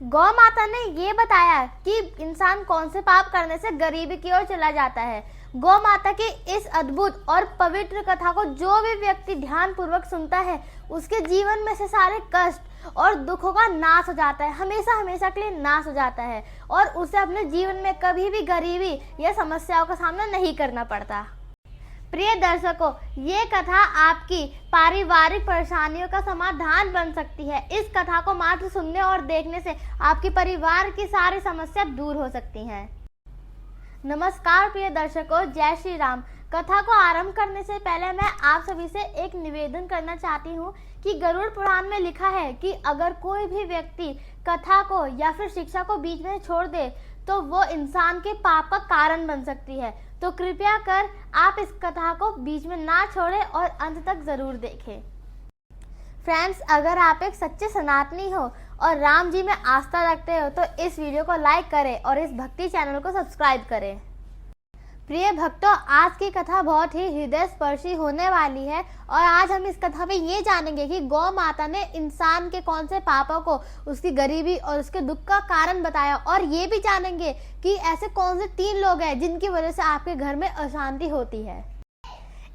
गौ माता ने ये बताया कि इंसान कौन से पाप करने से गरीबी की ओर चला जाता है। गौ माता की इस अद्भुत और पवित्र कथा को जो भी व्यक्ति ध्यान पूर्वक सुनता है उसके जीवन में से सारे कष्ट और दुखों का नाश हो जाता है, हमेशा हमेशा के लिए नाश हो जाता है और उसे अपने जीवन में कभी भी गरीबी या समस्याओं का सामना नहीं करना पड़ता। प्रिय दर्शकों, ये कथा आपकी पारिवारिक परेशानियों का समाधान बन सकती है। इस कथा को मात्र सुनने और देखने से आपकी परिवार की सारी समस्या दूर हो सकती हैं। नमस्कार प्रिय दर्शकों, जय श्री राम। कथा को आरंभ करने से पहले मैं आप सभी से एक निवेदन करना चाहती हूँ कि गरुड़ पुराण में लिखा है कि अगर कोई भी व्यक्ति कथा को या फिर शिक्षा को बीच में छोड़ दे तो वो इंसान के पाप का कारण बन सकती है। तो कृपया कर आप इस कथा को बीच में ना छोड़ें और अंत तक जरूर देखें। फ्रेंड्स, अगर आप एक सच्चे सनातनी हो और राम जी में आस्था रखते हो तो इस वीडियो को लाइक करें और इस भक्ति चैनल को सब्सक्राइब करें। प्रिय भक्तों, आज की कथा बहुत ही हृदय स्पर्शी होने वाली है और आज हम इस कथा में ये जानेंगे कि गौ माता ने इंसान के कौन से पापों को उसकी गरीबी और उसके दुख का कारण बताया और ये भी जानेंगे कि ऐसे कौन से 3 लोग हैं जिनकी वजह से आपके घर में अशांति होती है।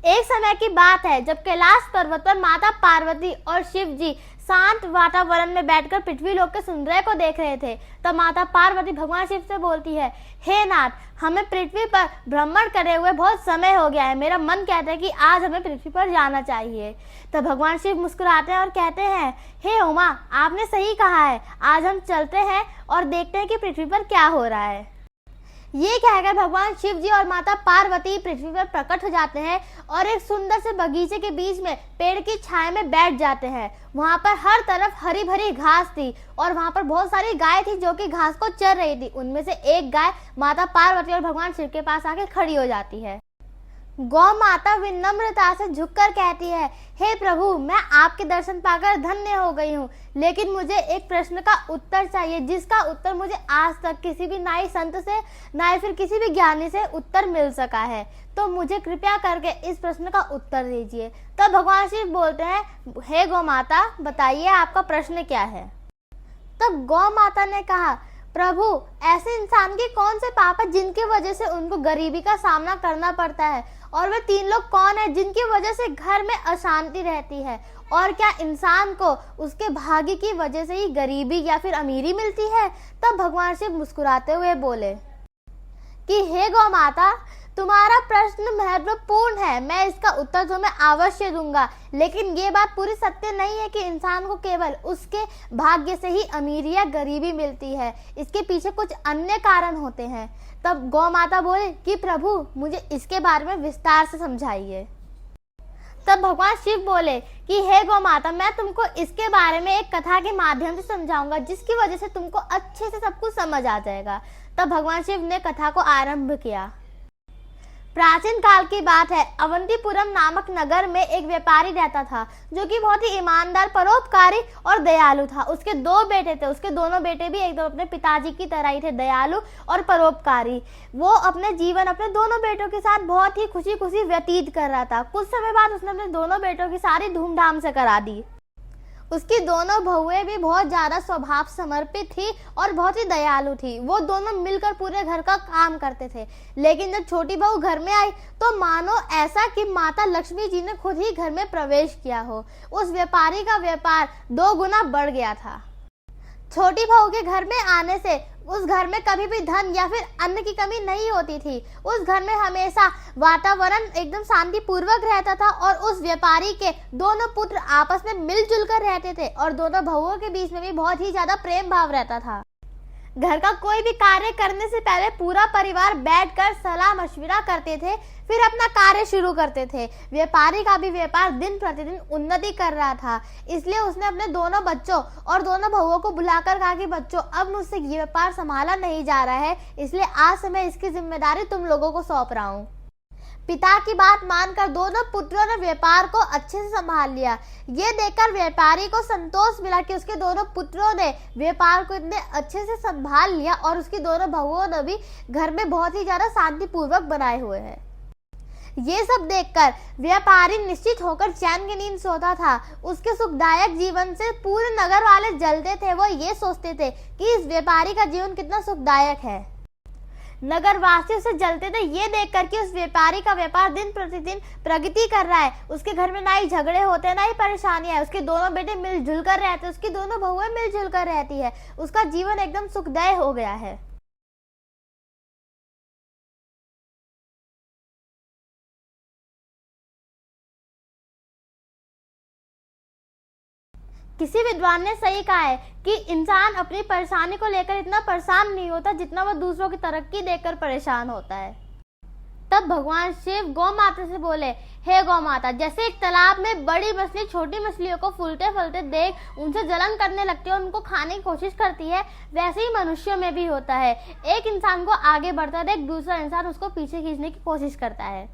एक समय की बात है जब कैलाश पर्वत पर माता पार्वती और शिव जी शांत वातावरण में बैठकर पृथ्वी लोक के सौंदर्य को देख रहे थे। तब माता पार्वती भगवान शिव से बोलती है, हे नाथ, हमें पृथ्वी पर भ्रमण करे हुए बहुत समय हो गया है। मेरा मन कहता है कि आज हमें पृथ्वी पर जाना चाहिए। तब भगवान शिव मुस्कुराते हैं और कहते हैं, हे उमा, आपने सही कहा है, आज हम चलते हैं और देखते हैं कि पृथ्वी पर क्या हो रहा है। ये कहकर भगवान शिव जी और माता पार्वती पृथ्वी पर प्रकट हो जाते हैं और एक सुंदर से बगीचे के बीच में पेड़ की छाया में बैठ जाते हैं। वहां पर हर तरफ हरी भरी घास थी और वहां पर बहुत सारी गाय थी जो कि घास को चर रही थी। उनमें से एक गाय माता पार्वती और भगवान शिव के पास आके खड़ी हो जाती है। गौ माता विनम्रता से झुककर कहती है, हे प्रभु, मैं आपके दर्शन पाकर धन्य हो गई हूँ, लेकिन मुझे एक प्रश्न का उत्तर चाहिए जिसका उत्तर मुझे आज तक किसी भी नाई संत से ना फिर किसी भी ज्ञानी से उत्तर मिल सका है। तो मुझे कृपया करके इस प्रश्न का उत्तर दीजिए। तब भगवान शिव बोलते हैं, हे गौ माता, बताइए आपका प्रश्न क्या है। तब गौ माता ने कहा, प्रभु, ऐसे इंसान के कौन से पाप है जिनकी वजह से उनको गरीबी का सामना करना पड़ता है, और वे 3 लोग कौन है जिनकी वजह से घर में अशांति रहती है, और क्या इंसान को उसके भाग्य की वजह से ही गरीबी या फिर अमीरी मिलती है। तब भगवान शिव मुस्कुराते हुए बोले कि हे गौ माता, तुम्हारा प्रश्न महत्वपूर्ण है, मैं इसका उत्तर तुम्हें अवश्य दूंगा, लेकिन ये बात पूरी सत्य नहीं है कि इंसान को केवल उसके भाग्य से ही अमीरी या गरीबी मिलती है। इसके पीछे कुछ अन्य कारण होते हैं। तब गौ माता बोले कि प्रभु, मुझे इसके बारे में विस्तार से समझाइए। तब भगवान शिव बोले कि हे गौ माता, मैं तुमको इसके बारे में एक कथा के माध्यम से समझाऊंगा जिसकी वजह से तुमको अच्छे से सब कुछ समझ आ जाएगा। तब भगवान शिव ने कथा को आरंभ किया। प्राचीन काल की बात है, अवंतीपुरम नामक नगर में एक व्यापारी रहता था जो कि बहुत ही ईमानदार, परोपकारी और दयालु था। उसके 2 बेटे थे। उसके दोनों बेटे भी एकदम अपने पिताजी की तरह ही थे, दयालु और परोपकारी। वो अपने जीवन अपने दोनों बेटों के साथ बहुत ही खुशी खुशी व्यतीत कर रहा था। कुछ समय बाद उसने अपने दोनों बेटों की शादी धूमधाम से करा दी। उसकी दोनों बहुएं भी बहुत ज्यादा स्वभाव समर्पित थी और बहुत ही दयालु थी। वो दोनों मिलकर पूरे घर का काम करते थे। लेकिन जब छोटी बहू घर में आई तो मानो ऐसा कि माता लक्ष्मी जी ने खुद ही घर में प्रवेश किया हो। उस व्यापारी का व्यापार 2 गुना बढ़ गया था। छोटी बहू के घर में आने से उस घर में कभी भी धन या फिर अन्न की कमी नहीं होती थी। उस घर में हमेशा वातावरण एकदम शांतिपूर्वक रहता था और उस व्यापारी के दोनों पुत्र आपस में मिलजुल कर रहते थे और दोनों बहुओं के बीच में भी बहुत ही ज्यादा प्रेम भाव रहता था। घर का कोई भी कार्य करने से पहले पूरा परिवार बैठकर सलाह मशविरा करते थे, फिर अपना कार्य शुरू करते थे। व्यापारी का भी व्यापार दिन प्रतिदिन उन्नति कर रहा था, इसलिए उसने अपने दोनों बच्चों और दोनों बहुओं को बुलाकर कहा कि बच्चों, अब मुझसे ये व्यापार संभाला नहीं जा रहा है, इसलिए आज से मैं इसकी जिम्मेदारी तुम लोगों को सौंप रहा हूँ। पिता की बात मानकर दोनों पुत्रों ने व्यापार को अच्छे से संभाल लिया। ये देखकर व्यापारी को संतोष मिला कि उसके दोनों पुत्रों ने व्यापार को इतने अच्छे से संभाल लिया और उसकी दोनों बहुओं ने भी घर में बहुत ही ज्यादा शांतिपूर्वक बनाए हुए हैं। ये सब देखकर व्यापारी निश्चित होकर चैन की नींद सोता था। उसके सुखदायक जीवन से पूरे नगर वाले जलते थे। वो ये सोचते थे कि इस व्यापारी का जीवन कितना सुखदायक है। नगरवासी उसे जलते थे ये देखकर कि उस व्यापारी का व्यापार दिन प्रतिदिन प्रगति कर रहा है। उसके घर में ना ही झगड़े होते ना ही परेशानियां है। उसके दोनों बेटे मिलजुल कर रहते, उसकी दोनों बहुएं मिलजुल कर रहती है। उसका जीवन एकदम सुखदायी हो गया है। किसी विद्वान ने सही कहा है कि इंसान अपनी परेशानी को लेकर इतना परेशान नहीं होता जितना वह दूसरों की तरक्की देखकर परेशान होता है। तब भगवान शिव गौ माता से बोले, हे गौ माता, जैसे एक तालाब में बड़ी मछली छोटी मछलियों को फूलते फलते देख उनसे जलन करने लगती है और उनको खाने की कोशिश करती है, वैसे ही मनुष्यों में भी होता है। एक इंसान को आगे बढ़ता देख दूसरा इंसान उसको पीछे खींचने की कोशिश करता है।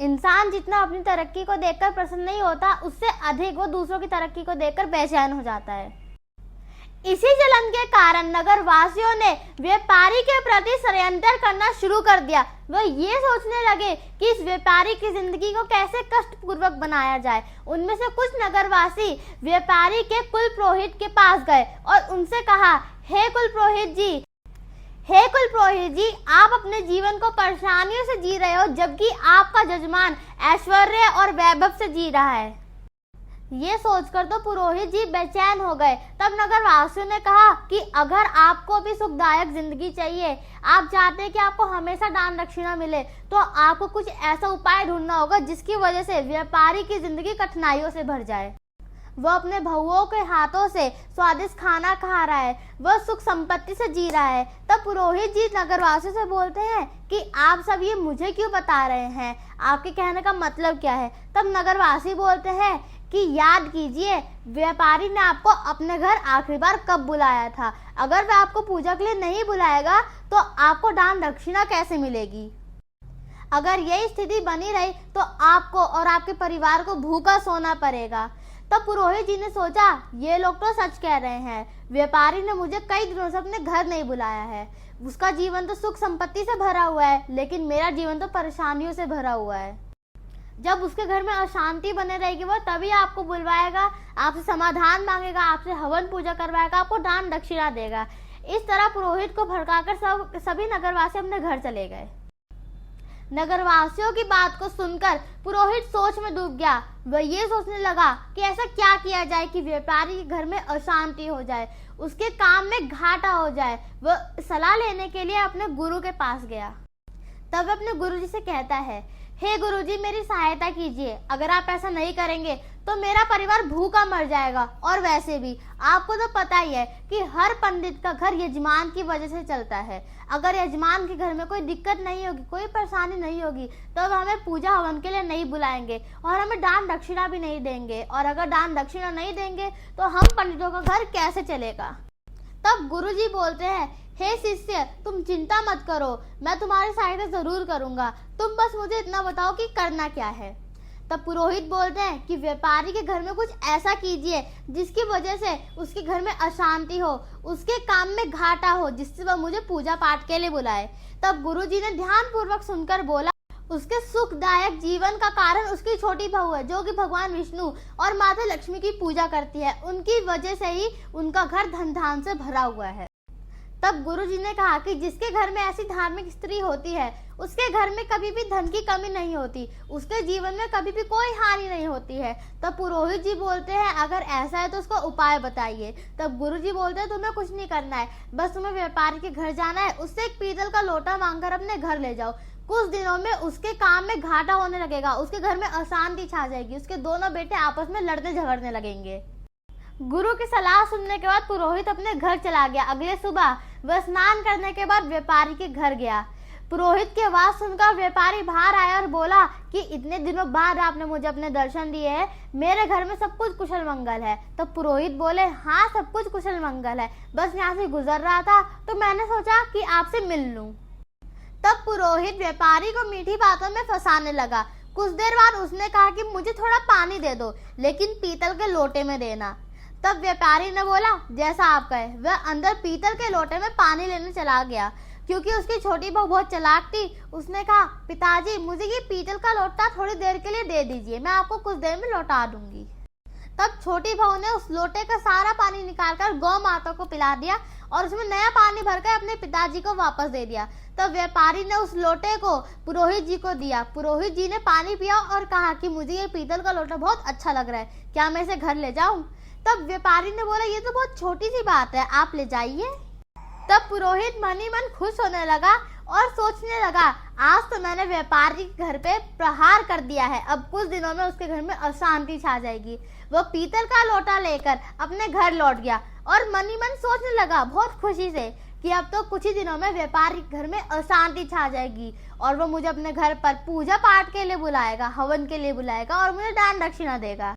इंसान जितना अपनी तरक्की को देखकर प्रसन्न नहीं होता, उससे अधिक वो दूसरों की तरक्की को देखकर बेचैन हो जाता है। इसी जलन के कारण नगर वासियों ने व्यापारी के प्रति षड्यंत्र करना शुरू कर दिया। वह ये सोचने लगे कि इस व्यापारी की जिंदगी को कैसे कष्टपूर्वक बनाया जाए। उनमें से कुछ नगरवासी व्यापारी के कुल पुरोहित के पास गए और उनसे कहा, हे कुल पुरोहित जी, आप अपने जीवन को परेशानियों से जी रहे हो, जबकि आपका जजमान ऐश्वर्य और वैभव से जी रहा है। ये सोचकर तो पुरोहित जी बेचैन हो गए। तब नगरवासियों ने कहा कि अगर आपको भी सुखदायक जिंदगी चाहिए, आप चाहते हैं कि आपको हमेशा दान दक्षिणा मिले, तो आपको कुछ ऐसा उपाय ढूंढना होगा जिसकी वजह से व्यापारी की जिंदगी कठिनाइयों से भर जाए। वह अपने बहुओं के हाथों से स्वादिष्ट खाना खा रहा है, वह सुख संपत्ति से जी रहा है। तब पुरोहित जी नगरवासियों से बोलते हैं कि आप सब ये मुझे क्यों बता रहे हैं, आपके कहने का मतलब क्या है। तब नगरवासी बोलते हैं कि याद कीजिए, व्यापारी ने आपको अपने घर आखिरी बार कब बुलाया था। अगर वह आपको पूजा के लिए नहीं बुलाएगा तो आपको दान दक्षिणा कैसे मिलेगी। अगर यही स्थिति बनी रही तो आपको और आपके परिवार को भूखा सोना पड़ेगा। तब पुरोहित जी ने सोचा, ये लोग तो सच कह रहे हैं, व्यापारी ने मुझे कई दिनों से अपने घर नहीं बुलाया है। उसका जीवन तो सुख संपत्ति से भरा हुआ है, लेकिन मेरा जीवन तो परेशानियों से भरा हुआ है। जब उसके घर में अशांति बने रहेगी वो तभी आपको बुलवाएगा, आपसे समाधान मांगेगा, आपसे हवन पूजा करवाएगा, आपको दान दक्षिणा देगा। इस तरह पुरोहित को भड़काकर सभी नगरवासी अपने घर चले गए। नगरवासियों की बात को सुनकर पुरोहित सोच में डूब गया। वह ये सोचने लगा कि ऐसा क्या किया जाए कि व्यापारी के घर में अशांति हो जाए, उसके काम में घाटा हो जाए। वह सलाह लेने के लिए अपने गुरु के पास गया। तब वह अपने गुरुजी से कहता है, हे गुरुजी, मेरी सहायता कीजिए। अगर आप ऐसा नहीं करेंगे तो मेरा परिवार भूखा मर जाएगा। और वैसे भी आपको तो पता ही है कि हर पंडित का घर यजमान की वजह से चलता है। अगर यजमान के घर में कोई दिक्कत नहीं होगी, कोई परेशानी नहीं होगी, तो वह हमें पूजा हवन के लिए नहीं बुलाएंगे और हमें दान दक्षिणा भी नहीं देंगे। और अगर दान दक्षिणा नहीं देंगे तो हम पंडितों का घर कैसे चलेगा। तब गुरुजी बोलते हैं, हे शिष्य, तुम चिंता मत करो, मैं तुम्हारी सहायता जरूर करूंगा। तुम बस मुझे इतना बताओ कि करना क्या है। तब पुरोहित बोलते हैं कि व्यापारी के घर में कुछ ऐसा कीजिए जिसकी वजह से उसके घर में अशांति हो, उसके काम में घाटा हो, जिससे वह मुझे पूजा पाठ के लिए बुलाए। तब गुरुजी ने ध्यान पूर्वक सुनकर बोला, उसके सुखदायक जीवन का कारण उसकी छोटी बहू है, जो कि भगवान विष्णु और माता लक्ष्मी की पूजा करती है। उनकी वजह से ही उनका घर धन धान से भरा हुआ है। तब गुरुजी ने कहा कि जिसके घर में ऐसी धार्मिक स्त्री होती है, उसके घर में कभी भी धन की कमी नहीं होती, उसके जीवन में कभी भी कोई हानि नहीं होती है। तब पुरोहित जी बोलते हैं, अगर ऐसा है तो उसका उपाय बताइए। तब गुरुजी बोलते हैं, तुम्हें कुछ नहीं करना है, बस तुम्हें व्यापारी के घर जाना है, उससे एक पीतल का लोटा मांगकर अपने घर ले जाओ। कुछ दिनों में उसके काम में घाटा होने लगेगा, उसके घर में अशांति छा जाएगी, उसके दोनों बेटे आपस में लड़ने झगड़ने लगेंगे। गुरु की सलाह सुनने के बाद पुरोहित अपने घर चला गया। अगले सुबह वह स्नान करने के बाद व्यापारी के घर गया। पुरोहित की आवाज सुनकर व्यापारी बाहर आया और बोला कि इतने दिनों बाद आपने मुझे अपने दर्शन दिए हैं, मेरे घर में सब कुछ कुशल मंगल है। तो पुरोहित बोले, हाँ सब कुछ कुशल मंगल है, बस यहाँ से गुजर रहा था तो मैंने सोचा कि आपसे मिल लूं। तब पुरोहित व्यापारी को मीठी बातों में फंसाने लगा। कुछ देर बाद उसने कहा कि मुझे थोड़ा पानी दे दो, लेकिन पीतल के लोटे में देना। तब व्यापारी ने बोला, जैसा आप कहे। वह अंदर पीतल के लोटे में पानी लेने चला गया। क्योंकि उसकी छोटी बहू बहुत चालाक थी। उसने कहा, पिताजी मुझे ये पीतल का लोटा थोड़ी देर के लिए दे दीजिए, मैं आपको कुछ देर में लौटा दूंगी। तब छोटी बहू ने उस लोटे का सारा पानी निकालकर गौ माता को पिला दिया और उसमें नया पानी भरकर अपने पिताजी को वापस दे दिया। तब व्यापारी ने उस लोटे को पुरोहित जी को दिया। पुरोहित जी ने पानी पिया और कहा कि मुझे ये पीतल का लोटा बहुत अच्छा लग रहा है, क्या मैं इसे घर ले जाऊं? तब व्यापारी ने बोला, ये तो बहुत छोटी सी बात है, आप ले जाइए। तब पुरोहित मन ही मन खुश होने लगा और सोचने लगा, आज तो मैंने व्यापारी के घर पे प्रहार कर दिया है, अब कुछ दिनों में उसके घर में अशांति छा जाएगी। वो पीतल का लोटा लेकर अपने घर लौट गया और मन ही मन सोचने लगा बहुत खुशी से कि अब तो कुछ ही दिनों में व्यापारी के घर में अशांति छा जाएगी और वो मुझे अपने घर पर पूजा पाठ के लिए बुलाएगा, हवन के लिए बुलाएगा और मुझे दान दक्षिणा देगा।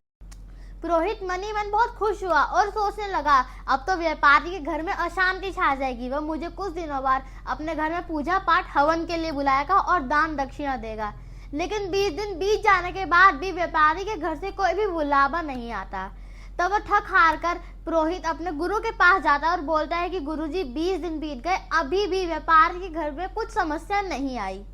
पुरोहित मन ही मन बहुत खुश हुआ और सोचने लगा, अब तो व्यापारी के घर में अशांति छा जाएगी, वह मुझे कुछ दिनों बाद अपने घर में पूजा पाठ हवन के लिए बुलाएगा और दान दक्षिणा देगा। लेकिन 20 दिन बीत जाने के बाद भी व्यापारी के घर से कोई भी बुलावा नहीं आता। तब वह थक हार कर पुरोहित अपने गुरु के पास जाता है और बोलता है कि गुरुजी 20 दिन बीत गए, अभी भी व्यापारी के घर में कुछ समस्या नहीं आई।